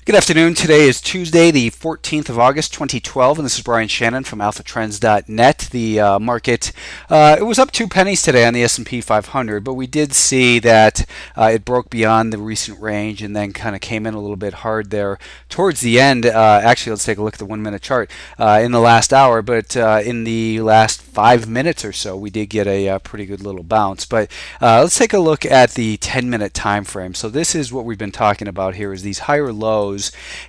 Good afternoon. Today is Tuesday, the 14th of August, 2012, and this is Brian Shannon from alphatrends.net. The market, it was up 2 pennies today on the S&P 500, but we did see that it broke beyond the recent range and then kind of came in a little bit hard there towards the end. Actually, let's take a look at the 1 minute chart in the last hour, but in the last 5 minutes or so, we did get a pretty good little bounce. But let's take a look at the 10-minute time frame. So this is what we've been talking about here, is these higher lows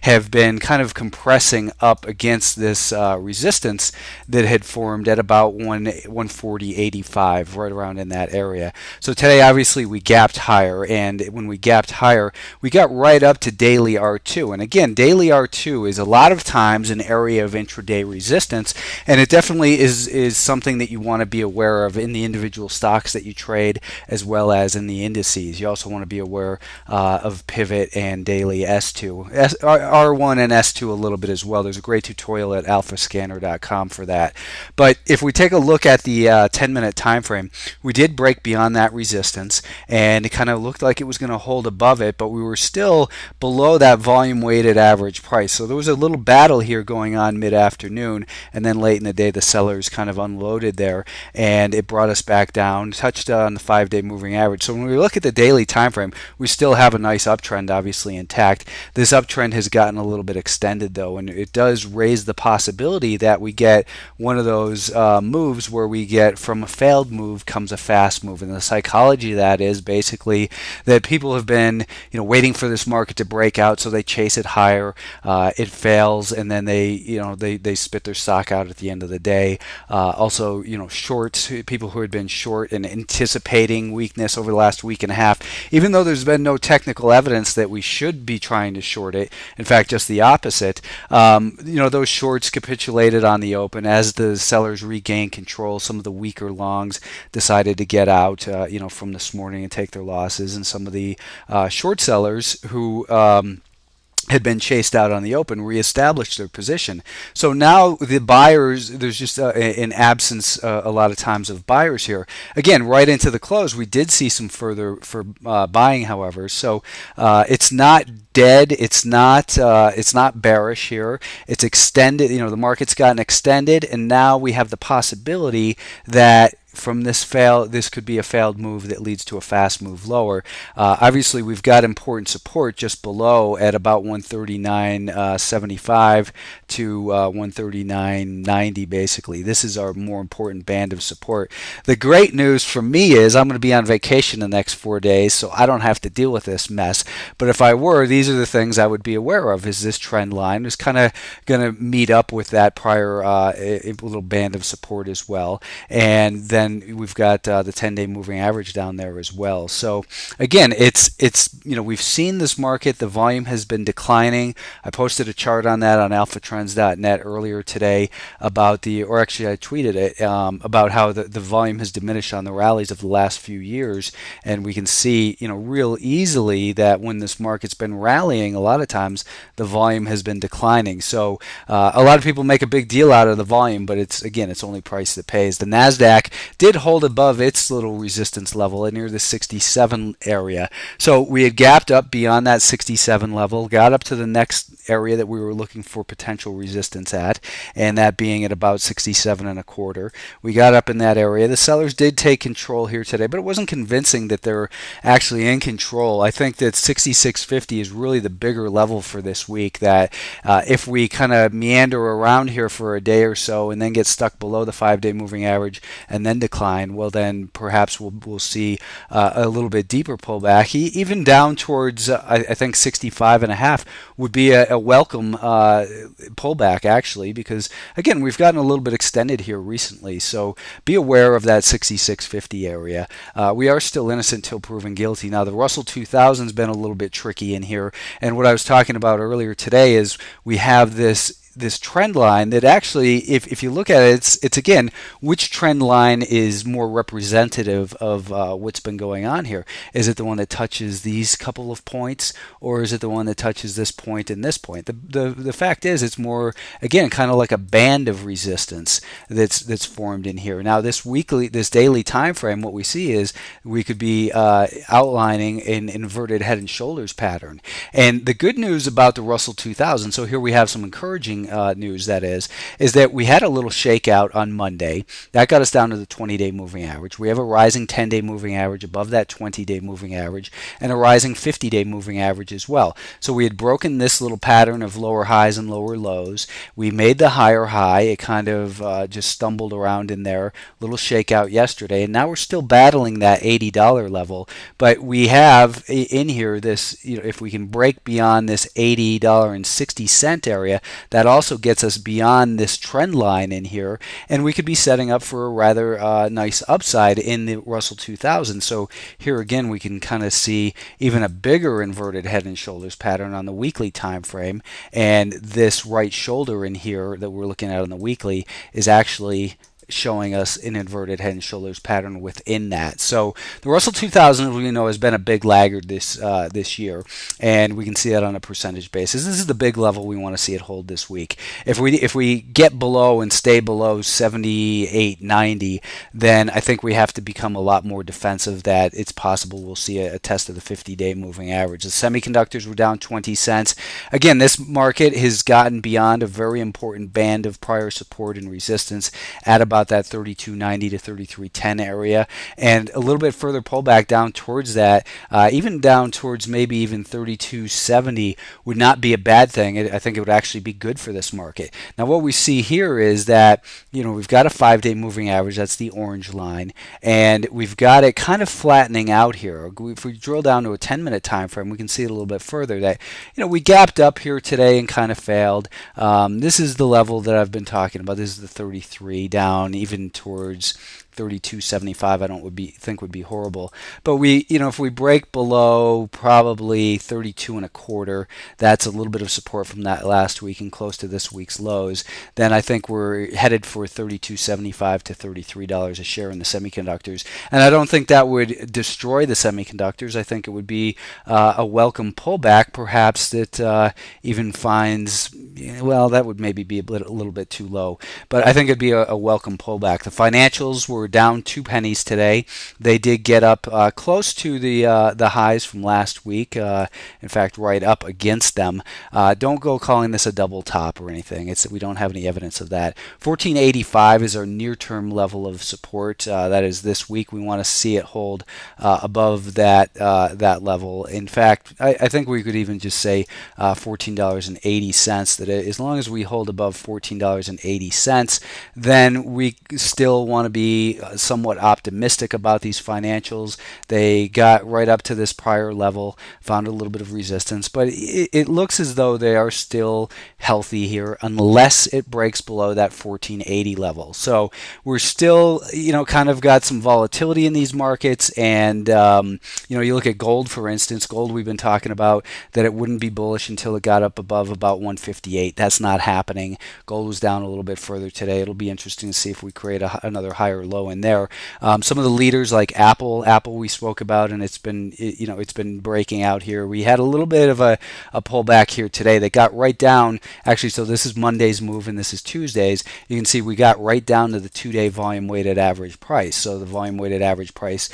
have been kind of compressing up against this resistance that had formed at about 140.85, right around in that area. So today, obviously, we gapped higher, and when we gapped higher, we got right up to daily R2. And again, daily R2 is a lot of times an area of intraday resistance, and it definitely is something that you want to be aware of in the individual stocks that you trade, as well as in the indices. You also want to be aware of pivot and daily S2. R1 and S2 a little bit as well. There's a great tutorial at alphascanner.com for that. But if we take a look at the 10-minute time frame, we did break beyond that resistance, and it kind of looked like it was going to hold above it, but we were still below that volume-weighted average price. So there was a little battle here going on mid-afternoon, and then late in the day, the sellers kind of unloaded there, and it brought us back down, touched on the 5-day moving average. So when we look at the daily time frame, we still have a nice uptrend, obviously intact. This uptrend has gotten a little bit extended, though, and it does raise the possibility that we get one of those moves where we get from a failed move comes a fast move. And the psychology of that is basically that people have been, waiting for this market to break out, so they chase it higher. It fails, and then they spit their stock out at the end of the day. Also, shorts, people who had been short and anticipating weakness over the last week and a half, even though there's been no technical evidence that we should be trying to short it. In fact, just the opposite. Those shorts capitulated on the open as the sellers regained control. Some of the weaker longs decided to get out, from this morning and take their losses, and some of the short sellers who had been chased out on the open, reestablished their position. So now the buyers, there's just an absence a lot of times of buyers here. Again, right into the close, we did see some further for buying, however. So it's not dead. It's not bearish here. It's extended. The market's gotten extended, and now we have the possibility that from this could be a failed move that leads to a fast move lower. Obviously, we've got important support just below at about 139.75 to 139.90, basically. This is our more important band of support. The great news for me is I'm going to be on vacation the next 4 days, so I don't have to deal with this mess. But if I were, these are the things I would be aware of. Is this trend line is kind of going to meet up with that prior little band of support as well. And then we've got the 10-day moving average down there as well. So again, it's we've seen this market. The volume has been declining. I posted a chart on that on alphatrends.net earlier today about I tweeted it about how the volume has diminished on the rallies of the last few years, and we can see real easily that when this market's been rallying, a lot of times the volume has been declining. So a lot of people make a big deal out of the volume, but it's only price that pays. The Nasdaq did hold above its little resistance level near the 67 area. So we had gapped up beyond that 67 level, got up to the next area that we were looking for potential resistance at, and that being at about 67 and a quarter. We got up in that area. The sellers did take control here today, but it wasn't convincing that they're actually in control. I think that 66.50 is really the bigger level for this week, that if we kind of meander around here for a day or so and then get stuck below the 5-day moving average and then decline, well, then perhaps we'll see a little bit deeper pullback. Even down towards, I think 65 and a half would be a welcome pullback, actually, because again, we've gotten a little bit extended here recently. So be aware of that 66.50 area. We are still innocent till proven guilty. Now, the Russell 2000 has been a little bit tricky in here, and what I was talking about earlier today is we have this this trend line that actually, if you look at it, it's again, which trend line is more representative of what's been going on here? Is it the one that touches these couple of points, or is it the one that touches this point and this point? The fact is, it's more, again, kind of like a band of resistance that's formed in here. Now, this daily time frame, what we see is we could be outlining an inverted head and shoulders pattern. And the good news about the Russell 2000, so here we have some encouraging news, that is that we had a little shakeout on Monday. That got us down to the 20-day moving average. We have a rising 10-day moving average above that 20-day moving average, and a rising 50-day moving average as well. So we had broken this little pattern of lower highs and lower lows. We made the higher high. It kind of just stumbled around in there, little shakeout yesterday, and now we're still battling that $80 level. But we have in here this, if we can break beyond this $80.60 area, that also gets us beyond this trend line in here, and we could be setting up for a rather nice upside in the Russell 2000. So here again, we can kind of see even a bigger inverted head and shoulders pattern on the weekly time frame, and this right shoulder in here that we're looking at on the weekly is actually showing us an inverted head and shoulders pattern within that. So the Russell 2000, we know, has been a big laggard this year, and we can see that on a percentage basis. This is the big level we want to see it hold this week. If we get below and stay below 78.90, then I think we have to become a lot more defensive that it's possible we'll see a test of the 50-day moving average. The semiconductors were down 20 cents. Again, this market has gotten beyond a very important band of prior support and resistance at about that 32.90 to 33.10 area, and a little bit further pullback down towards that, even down towards maybe even 32.70 would not be a bad thing. I think it would actually be good for this market. Now, what we see here is that we've got a 5-day moving average, that's the orange line, and we've got it kind of flattening out here. If we drill down to a 10-minute time frame, we can see it a little bit further that we gapped up here today and kind of failed. This is the level that I've been talking about. This is the 33 down, even towards 32.75. I don't think would be horrible, but if we break below probably 32 and a quarter, that's a little bit of support from that last week and close to this week's lows. Then I think we're headed for 32.75 to $33 a share in the semiconductors, and I don't think that would destroy the semiconductors. I think it would be a welcome pullback, perhaps that even finds, well, that would maybe be a little bit too low, but I think it'd be a welcome pullback. The financials were down 2 pennies today. They did get up close to the highs from last week. In fact, right up against them. Don't go calling this a double top or anything. We don't have any evidence of that. 1485 is our near-term level of support. That is this week. We want to see it hold above that level. In fact, I think we could even just say $14.80. That as long as we hold above $14.80, then we still want to be somewhat optimistic about these financials. They got right up to this prior level, found a little bit of resistance, but it looks as though they are still healthy here unless it breaks below that 1480 level. So we're still, kind of got some volatility in these markets, and you look at gold, for instance. Gold, we've been talking about that it wouldn't be bullish until it got up above about 158. That's not happening. Gold was down a little bit further today. It'll be interesting to see if we create another higher low in there. Some of the leaders like Apple we spoke about, and it's been breaking out here. We had a little bit of a pullback here today. They got right down, actually, so this is Monday's move and this is Tuesday's. You can see we got right down to the 2-day volume weighted average price, so the volume weighted average price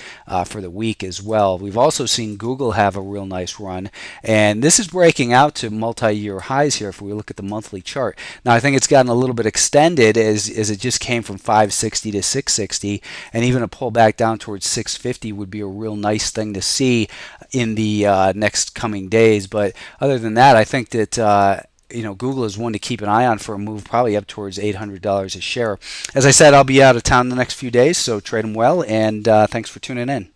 for the week as well. We've also seen Google have a real nice run, and this is breaking out to multi-year highs here if we look at the monthly chart. Now, I think it's gotten a little bit extended as it just came from 560 to 660, and even a pullback down towards 650 would be a real nice thing to see in the next coming days. But other than that, I think that Google is one to keep an eye on for a move probably up towards $800 a share. As I said, I'll be out of town the next few days, so trade them well, and thanks for tuning in.